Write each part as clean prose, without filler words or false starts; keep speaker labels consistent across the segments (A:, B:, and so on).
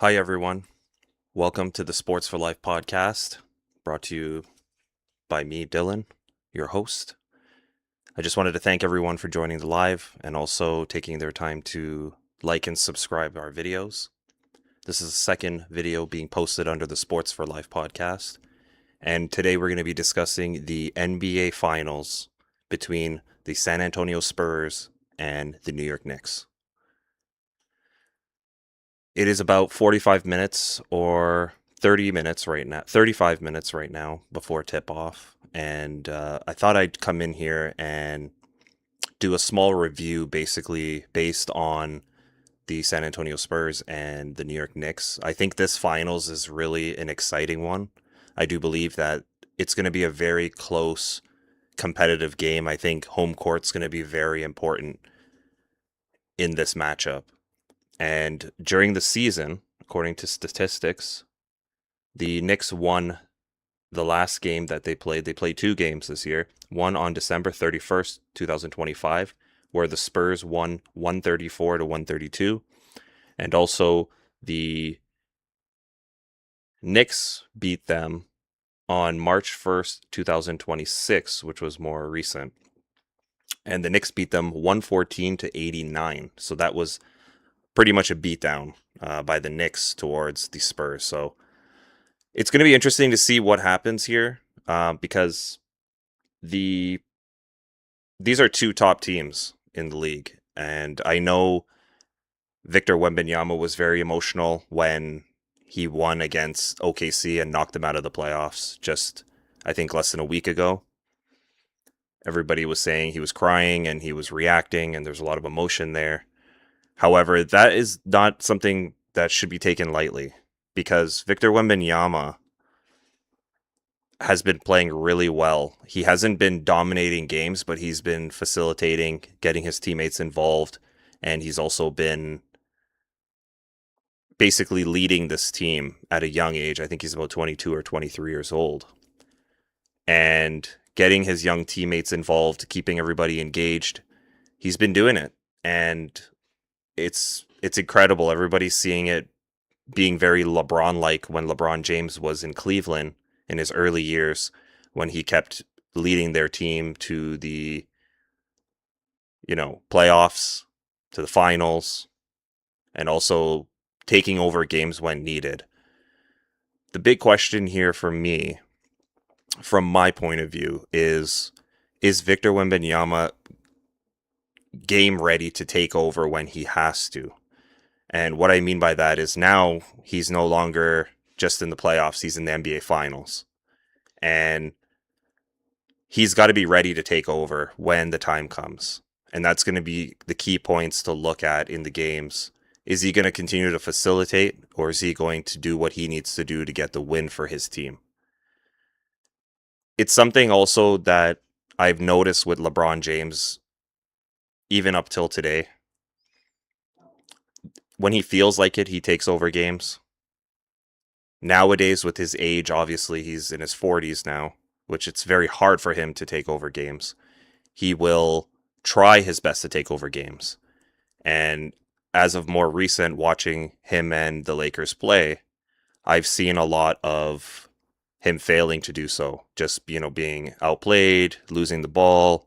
A: Hi, everyone. Welcome to the Sports for Life podcast, brought to you by me, Dylan, your host. I just wanted to thank everyone for joining the live and also taking their time to like and subscribe our videos. This is the second video being posted under the Sports for Life podcast. And today we're going to be discussing the NBA Finals between the San Antonio Spurs and the New York Knicks. It is about 45 minutes or 30 minutes right now, 35 minutes right now before tip off. And I thought I'd come in here and do a small review basically based on the San Antonio Spurs and the New York Knicks. I think this finals is really an exciting one. I do believe that it's going to be a very close, competitive game. I think home court's going to be very important in this matchup. And during the season, according to statistics, the Knicks won the last game that they played. They played two games this year. One on December 31st, 2025, where the Spurs won 134 to 132. And also the Knicks beat them on March 1st, 2026, which was more recent. And the Knicks beat them 114 to 89. So that was pretty much a beatdown by the Knicks towards the Spurs. So it's going to be interesting to see what happens here because these are two top teams in the league. And I know Victor Wembanyama was very emotional when he won against OKC and knocked them out of the playoffs just, I think, less than a week ago. Everybody was saying he was crying and he was reacting, and there's a lot of emotion there. However, that is not something that should be taken lightly because Victor Wembanyama has been playing really well. He hasn't been dominating games, but he's been facilitating, getting his teammates involved, and he's also been basically leading this team at a young age. I think he's about 22 or 23 years old. And getting his young teammates involved, keeping everybody engaged. He's been doing it. And it's incredible. Everybody's seeing it being very LeBron-like when LeBron James was in Cleveland in his early years, when he kept leading their team to the, playoffs, to the finals, and also taking over games when needed. The big question here for me, from my point of view, is Victor Wembanyama game ready to take over when he has to? And what I mean by that is now he's no longer just in the playoffs, he's in the NBA Finals. And he's got to be ready to take over when the time comes. And that's going to be the key points to look at in the games. Is he going to continue to facilitate, or is he going to do what he needs to do to get the win for his team? It's something also that I've noticed with LeBron James, even up till today. When he feels like it, he takes over games. Nowadays, with his age, obviously he's in his 40s now, which it's very hard for him to take over games. He will try his best to take over games. And as of more recent, watching him and the Lakers play, I've seen a lot of him failing to do so. Just, being outplayed, losing the ball,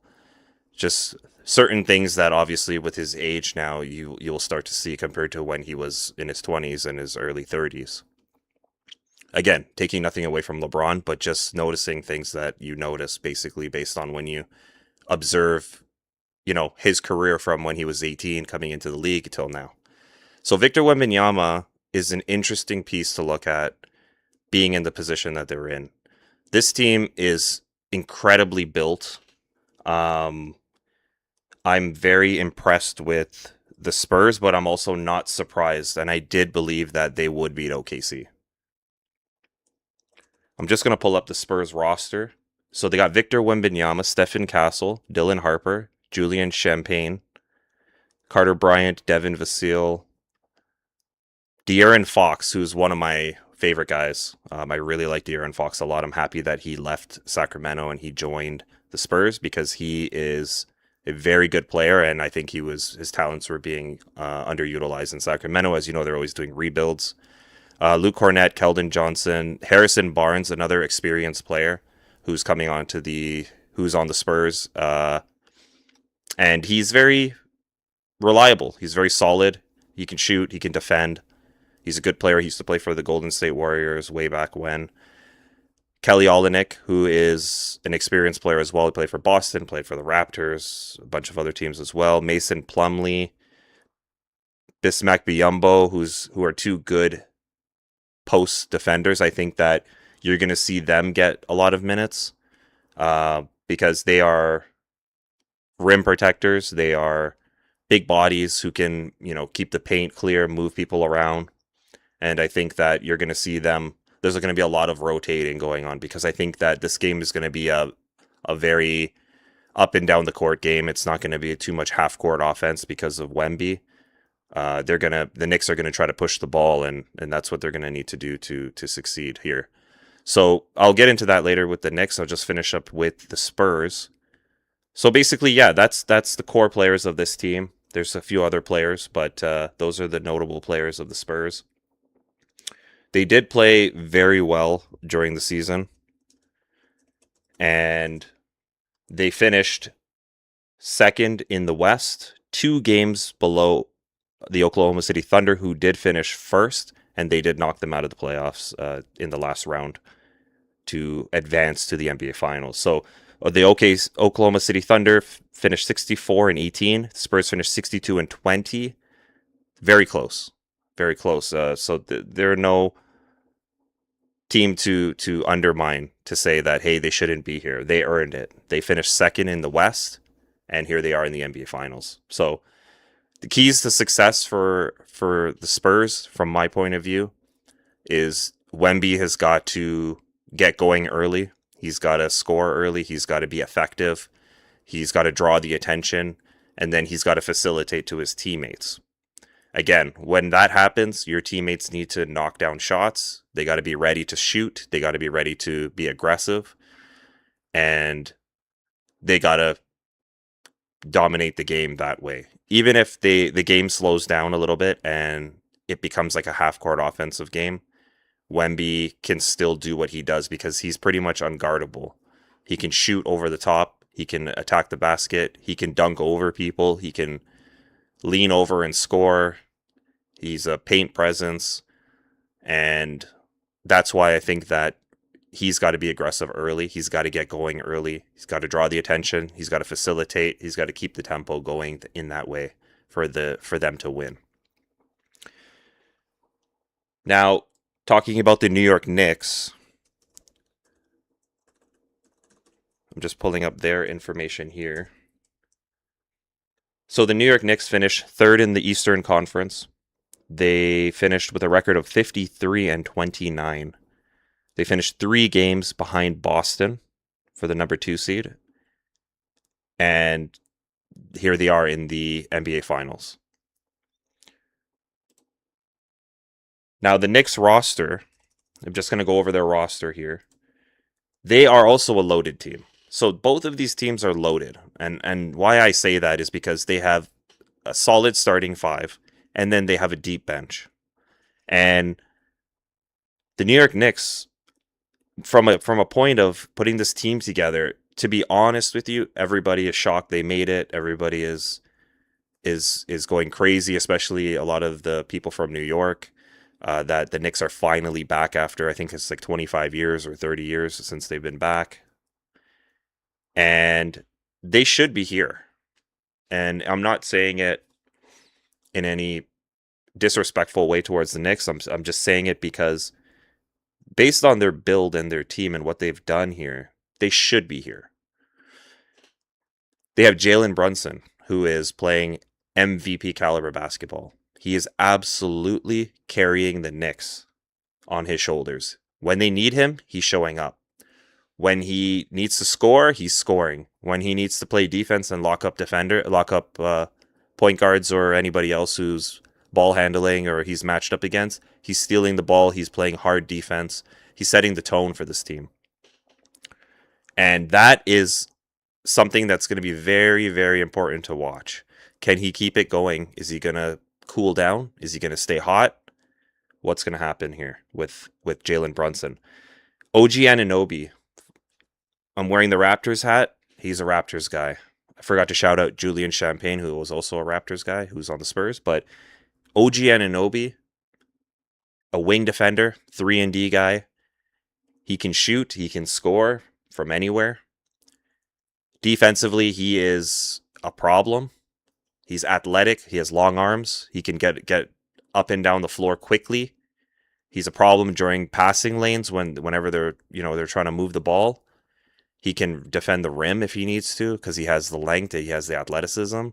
A: just certain things that obviously with his age now you'll start to see compared to when he was in his 20s and his early 30s. Again, taking nothing away from LeBron, but just noticing things that you notice basically based on when you observe, his career from when he was 18 coming into the league till now. So Victor Wembanyama is an interesting piece to look at being in the position that they're in. This team is incredibly built. I'm very impressed with the Spurs, but I'm also not surprised. And I did believe that they would beat OKC. I'm just going to pull up the Spurs roster. So they got Victor Wembanyama, Stephen Castle, Dylan Harper, Julian Champagne, Carter Bryant, Devin Vassell, De'Aaron Fox, who's one of my favorite guys. I really like De'Aaron Fox a lot. I'm happy that he left Sacramento and he joined the Spurs because he is a very good player, and I think his talents were being underutilized in Sacramento. As you know, they're always doing rebuilds. Luke Cornett, Keldon Johnson, Harrison Barnes, another experienced player who's coming on to who's on the Spurs, and he's very reliable. He's very solid. He can shoot. He can defend. He's a good player. He used to play for the Golden State Warriors way back when. Kelly Olynyk, who is an experienced player as well. He played for Boston, played for the Raptors, a bunch of other teams as well. Mason Plumlee, Bismack Biyombo, who are two good post defenders. I think that you're going to see them get a lot of minutes because they are rim protectors. They are big bodies who can, keep the paint clear, move people around. And I think that you're going to see them. There's going to be a lot of rotating going on because I think that this game is going to be a very up and down the court game. It's not going to be too much half court offense because of Wemby. The Knicks are going to try to push the ball, and that's what they're going to need to do to succeed here. So I'll get into that later with the Knicks. I'll just finish up with the Spurs. So basically, yeah, that's the core players of this team. There's a few other players, but those are the notable players of the Spurs. They did play very well during the season, and they finished second in the West, 2 games below the Oklahoma City Thunder, who did finish first, and they did knock them out of the playoffs in the last round to advance to the NBA Finals. So the Oklahoma City Thunder finished 64-18. The Spurs finished 62-20. Very close. Very close. So there are no team to undermine, to say that, hey, they shouldn't be here. They earned it. They finished second in the West, and here they are in the NBA Finals. So the keys to success for the Spurs, from my point of view, is Wemby has got to get going early. He's got to score early. He's got to be effective. He's got to draw the attention, and then he's got to facilitate to his teammates. Again, when that happens, your teammates need to knock down shots. They got to be ready to shoot. They got to be ready to be aggressive. And they got to dominate the game that way. Even if the game slows down a little bit and it becomes like a half-court offensive game, Wemby can still do what he does because he's pretty much unguardable. He can shoot over the top. He can attack the basket. He can dunk over people. He can lean over and score. He's a paint presence. And that's why I think that he's got to be aggressive early. He's got to get going early. He's got to draw the attention. He's got to facilitate. He's got to keep the tempo going in that way for them to win. Now, talking about the New York Knicks, I'm just pulling up their information here. So the New York Knicks finished third in the Eastern Conference. They finished with a record of 53-29. They finished 3 games behind Boston for the number 2 seed. And here they are in the NBA Finals. Now, the Knicks roster, I'm just going to go over their roster here. They are also a loaded team. So both of these teams are loaded. And why I say that is because they have a solid starting 5, and then they have a deep bench. And the New York Knicks, from a point of putting this team together, to be honest with you, everybody is shocked they made it. Everybody is going crazy, especially a lot of the people from New York, that the Knicks are finally back after, I think it's like 25 years or 30 years since they've been back. And they should be here. And I'm not saying it in any disrespectful way towards the Knicks. I'm just saying it because based on their build and their team and what they've done here, they should be here. They have Jalen Brunson, who is playing MVP caliber basketball. He is absolutely carrying the Knicks on his shoulders. When they need him, he's showing up. When he needs to score, he's scoring. When he needs to play defense and lock up point guards or anybody else who's ball handling or he's matched up against, he's stealing the ball. He's playing hard defense. He's setting the tone for this team. And that is something that's going to be very, very important to watch. Can he keep it going? Is he going to cool down? Is he going to stay hot? what's going to happen here with Jalen Brunson. OG Anunoby. I'm wearing the Raptors hat. He's a Raptors guy. I forgot to shout out Julian Champagne, who was also a Raptors guy, who's on the Spurs. But OG Anunoby, a wing defender, 3-and-D guy. He can shoot. He can score from anywhere. Defensively, he is a problem. He's athletic. He has long arms. He can get up and down the floor quickly. He's a problem during passing lanes whenever they're trying to move the ball. He can defend the rim if he needs to because he has the length. He has the athleticism,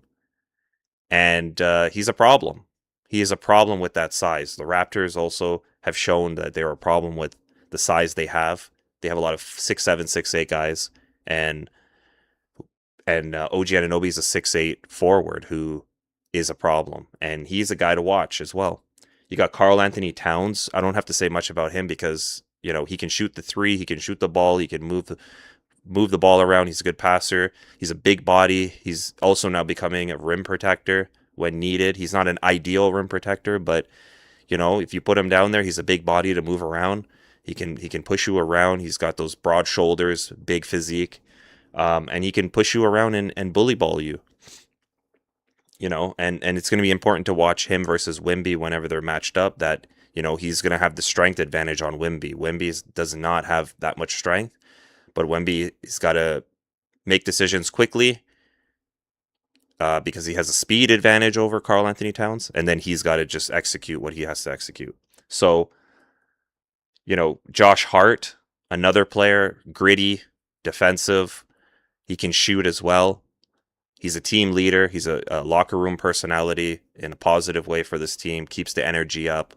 A: and he's a problem. He is a problem with that size. The Raptors also have shown that they're a problem with the size they have. They have a lot of 6'7", 6'8" guys, and OG Anunoby is a 6'8" forward who is a problem, and he's a guy to watch as well. You got Karl Anthony Towns. I don't have to say much about him because he can shoot the three, he can shoot the ball, he can move the ball around. He's a good passer. He's a big body. He's also now becoming a rim protector when needed. He's not an ideal rim protector, but if you put him down there, he's a big body to move around. He can push you around. He's got those broad shoulders, big physique, and he can push you around and bully ball you. And it's going to be important to watch him versus Wemby whenever they're matched up. That he's going to have the strength advantage on Wemby. Wemby does not have that much strength, but Wemby's got to make decisions quickly because he has a speed advantage over Karl Anthony Towns, and then he's got to just execute what he has to execute. So, Josh Hart, another player, gritty, defensive. He can shoot as well. He's a team leader. He's a locker room personality in a positive way for this team. Keeps the energy up.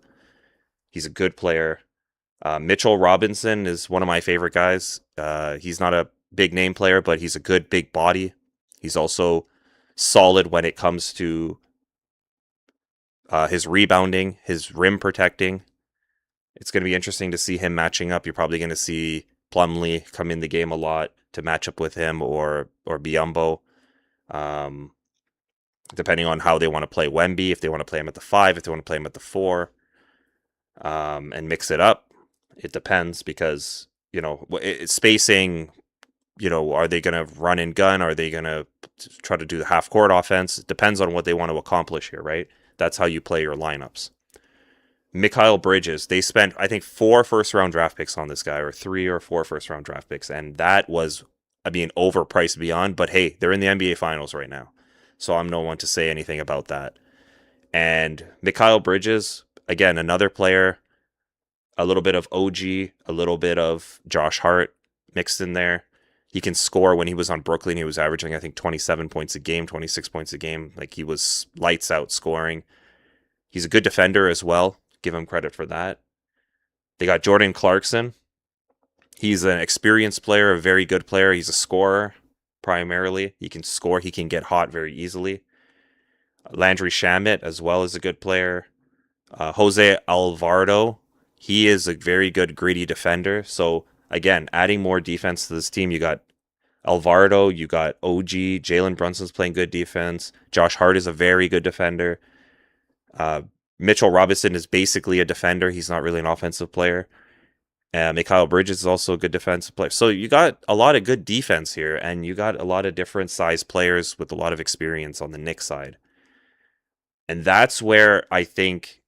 A: He's a good player. Mitchell Robinson is one of my favorite guys. He's not a big name player, but he's a good big body. He's also solid when it comes to his rebounding, his rim protecting. It's going to be interesting to see him matching up. You're probably going to see Plumlee come in the game a lot to match up with him or Biyombo. Depending on how they want to play Wemby, if they want to play him at the 5, if they want to play him at the 4, and mix it up. It depends because, spacing, are they going to run and gun? Are they going to try to do the half-court offense? It depends on what they want to accomplish here, right? That's how you play your lineups. Mikal Bridges, they spent, I think, 4 first-round draft picks on this guy, or 3 or 4 first-round draft picks, and that was, overpriced beyond, but hey, they're in the NBA Finals right now, so I'm no one to say anything about that. And Mikal Bridges, again, another player, a little bit of OG, a little bit of Josh Hart mixed in there. He can score. When he was on Brooklyn, he was averaging, I think, 27 points a game, 26 points a game. Like, he was lights out scoring. He's a good defender as well. Give him credit for that. They got Jordan Clarkson. He's an experienced player, a very good player. He's a scorer, primarily. He can score. He can get hot very easily. Landry Shamet, as well, is a good player. Jose Alvarado, he is a very good gritty defender. So, again, adding more defense to this team, you got Alvarado, you got OG, Jalen Brunson's playing good defense. Josh Hart is a very good defender. Mitchell Robinson is basically a defender. He's not really an offensive player. Mikal Bridges is also a good defensive player. So you got a lot of good defense here, and you got a lot of different size players with a lot of experience on the Knicks side. And that's where I think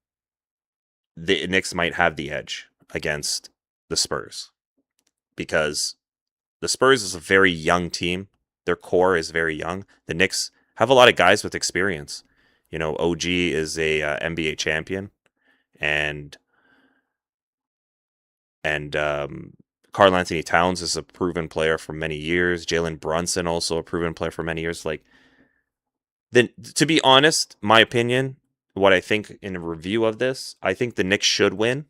A: the Knicks might have the edge against the Spurs. Because the Spurs is a very young team. Their core is very young. The Knicks have a lot of guys with experience. OG is a NBA champion, and Karl Anthony Towns is a proven player for many years. Jalen Brunson also a proven player for many years. Then, to be honest, my opinion, what I think in a review of this, I think the Knicks should win.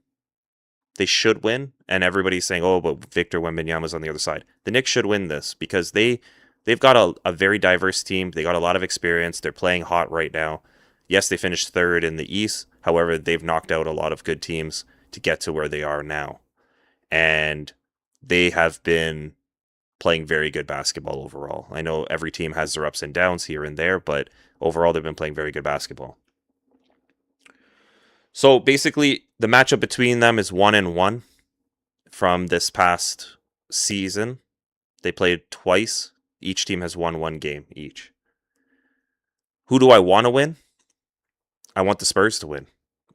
A: They should win, and everybody's saying, "Oh, but Victor Wembanyama's on the other side." The Knicks should win this because they've got a very diverse team. They got a lot of experience. They're playing hot right now. Yes, they finished 3rd in the East. However, they've knocked out a lot of good teams to get to where they are now. And they have been playing very good basketball overall. I know every team has their ups and downs here and there, but overall they've been playing very good basketball. So basically, the matchup between them is 1-1 from this past season. They played twice. Each team has won one game each. Who do I want to win? I want the Spurs to win.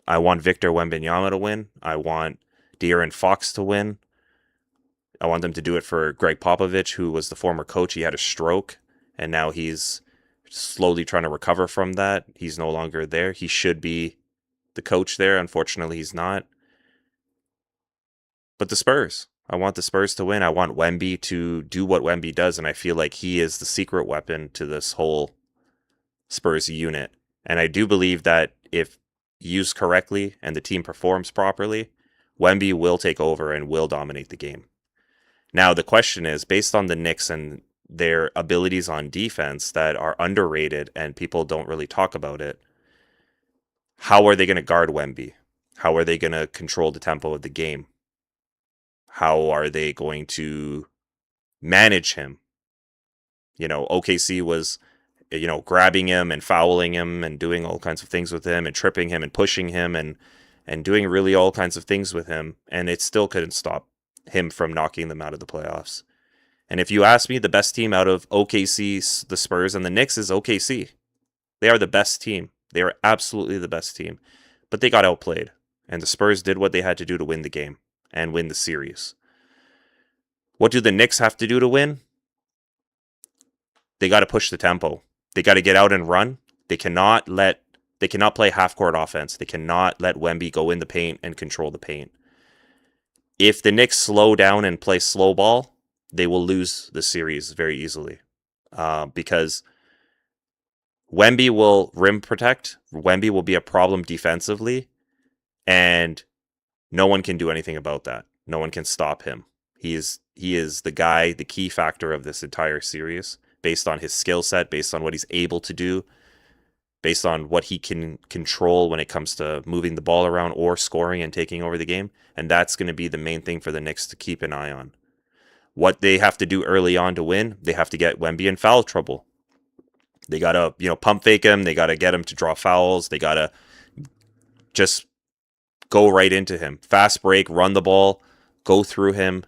A: I want Victor Wembanyama to win. I want De'Aaron Fox to win. I want them to do it for Greg Popovich, who was the former coach. He had a stroke, and now he's slowly trying to recover from that. He's no longer there. He should be the coach there. Unfortunately, he's not. But the Spurs. I want the Spurs to win. I want Wemby to do what Wemby does, and I feel like he is the secret weapon to this whole Spurs unit. And I do believe that if used correctly and the team performs properly, Wemby will take over and will dominate the game. Now, the question is, based on the Knicks and their abilities on defense that are underrated and people don't really talk about it, how are they going to guard Wemby? How are they going to control the tempo of the game? How are they going to manage him? OKC was, grabbing him and fouling him and doing all kinds of things with him and tripping him and pushing him and doing really all kinds of things with him. And it still couldn't stop him from knocking them out of the playoffs. And if you ask me, the best team out of OKC, the Spurs, and the Knicks is OKC. They are the best team. They are absolutely the best team. But they got outplayed. And the Spurs did what they had to do to win the game and win the series. What do the Knicks have to do to win? They got to push the tempo. They got to get out and run. They cannot play half-court offense. They cannot let Wemby go in the paint and control the paint. If the Knicks slow down and play slow ball, they will lose the series very easily because Wemby will rim protect. Wemby will be a problem defensively, and no one can do anything about that. No one can stop him. He is the guy, the key factor of this entire series, based on his skill set, based on what he's able to do, based on what he can control when it comes to moving the ball around or scoring and taking over the game. And that's going to be the main thing for the Knicks to keep an eye on. What they have to do early on to win, they have to get Wemby in foul trouble. They got to, pump fake him. They got to get him to draw fouls. They got to just go right into him. Fast break, run the ball, go through him,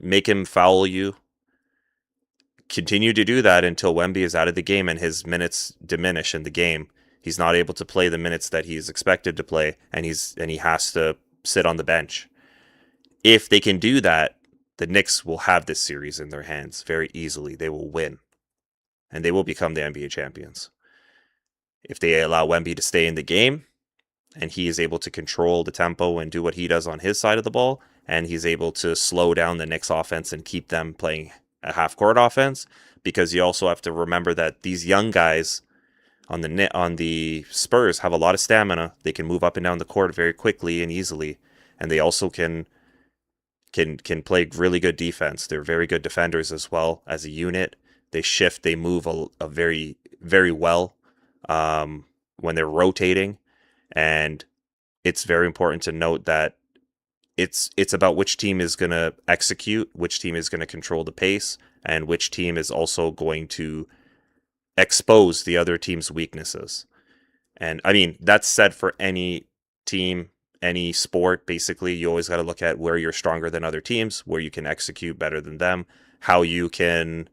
A: make him foul you. Continue to do that until Wemby is out of the game and his minutes diminish in the game. He's not able to play the minutes that he's expected to play, and he has to sit on the bench. If they can do that, the Knicks will have this series in their hands very easily. They will win, and they will become the NBA champions. If they allow Wemby to stay in the game, and he is able to control the tempo and do what he does on his side of the ball, and he's able to slow down the Knicks offense and keep them playing a half-court offense, because you also have to remember that these young guys on the Spurs have a lot of stamina. They can move up and down the court very quickly and easily, and they also can play really good defense. They're very good defenders as well as a unit. They shift, they move a very, very well when they're rotating, and it's very important to note that it's about which team is going to execute, which team is going to control the pace, and which team is also going to expose the other team's weaknesses. And I mean, that's said for any team, any sport. Basically, you always got to look at where you're stronger than other teams, where you can execute better than them, how you can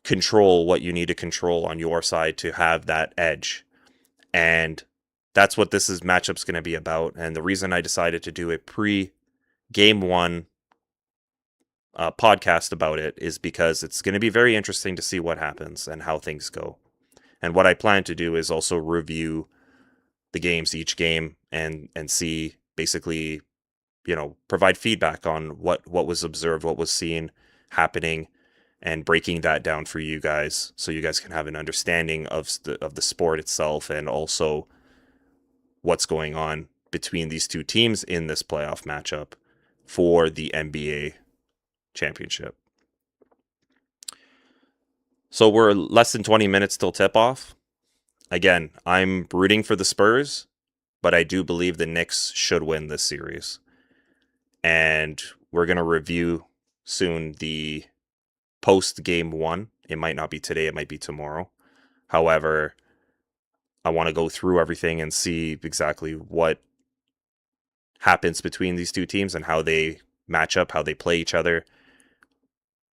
A: control what you need to control on your side to have that edge. And that's what this matchup's going to be about. And the reason I decided to do a pre-game one podcast about it is because it's going to be very interesting to see what happens and how things go. And what I plan to do is also review the games, each game, and see, basically, provide feedback on what was observed, what was seen happening, and breaking that down for you guys, so you guys can have an understanding of the sport itself, and also what's going on between these two teams in this playoff matchup for the NBA championship. So we're less than 20 minutes till tip-off. Again, I'm rooting for the Spurs, but I do believe the Knicks should win this series. And we're going to review soon the post-game one. It might not be today, it might be tomorrow. However, I want to go through everything and see exactly what happens between these two teams and how they match up, how they play each other,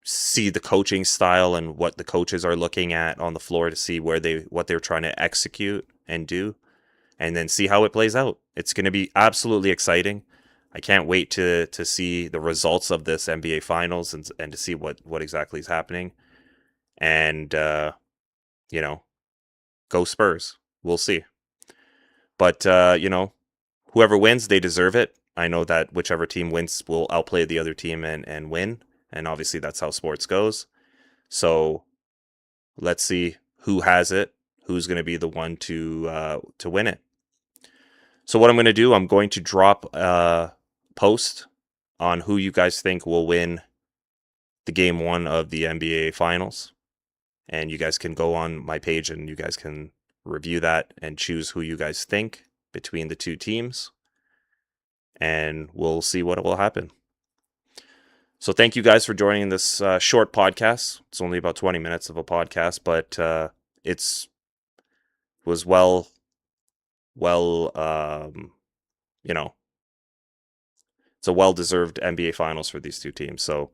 A: see the coaching style and what the coaches are looking at on the floor to see what they're trying to execute and do, and then see how it plays out. It's going to be absolutely exciting. I can't wait to see the results of this NBA Finals and to see what exactly is happening. And you know, go Spurs. We'll see. But whoever wins, they deserve it. I know that whichever team wins will outplay the other team and win. And obviously that's how sports goes. So let's see who has it, who's going to be the one to win it. So what I'm going to do, I'm going to drop a post on who you guys think will win the game 1 of the NBA Finals. And you guys can go on my page and you guys can review that and choose who you guys think between the two teams. And we'll see what will happen. So thank you guys for joining this short podcast. It's only about 20 minutes of a podcast, but it's was well, it's a well-deserved NBA Finals for these two teams. So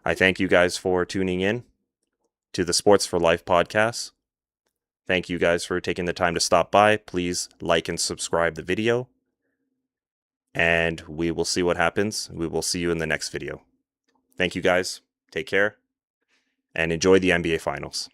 A: I thank you guys for tuning in to the Sports for Life podcast. Thank you guys for taking the time to stop by. Please like and subscribe the video. And we will see what happens. We will see you in the next video. Thank you guys. Take care. And enjoy the NBA Finals.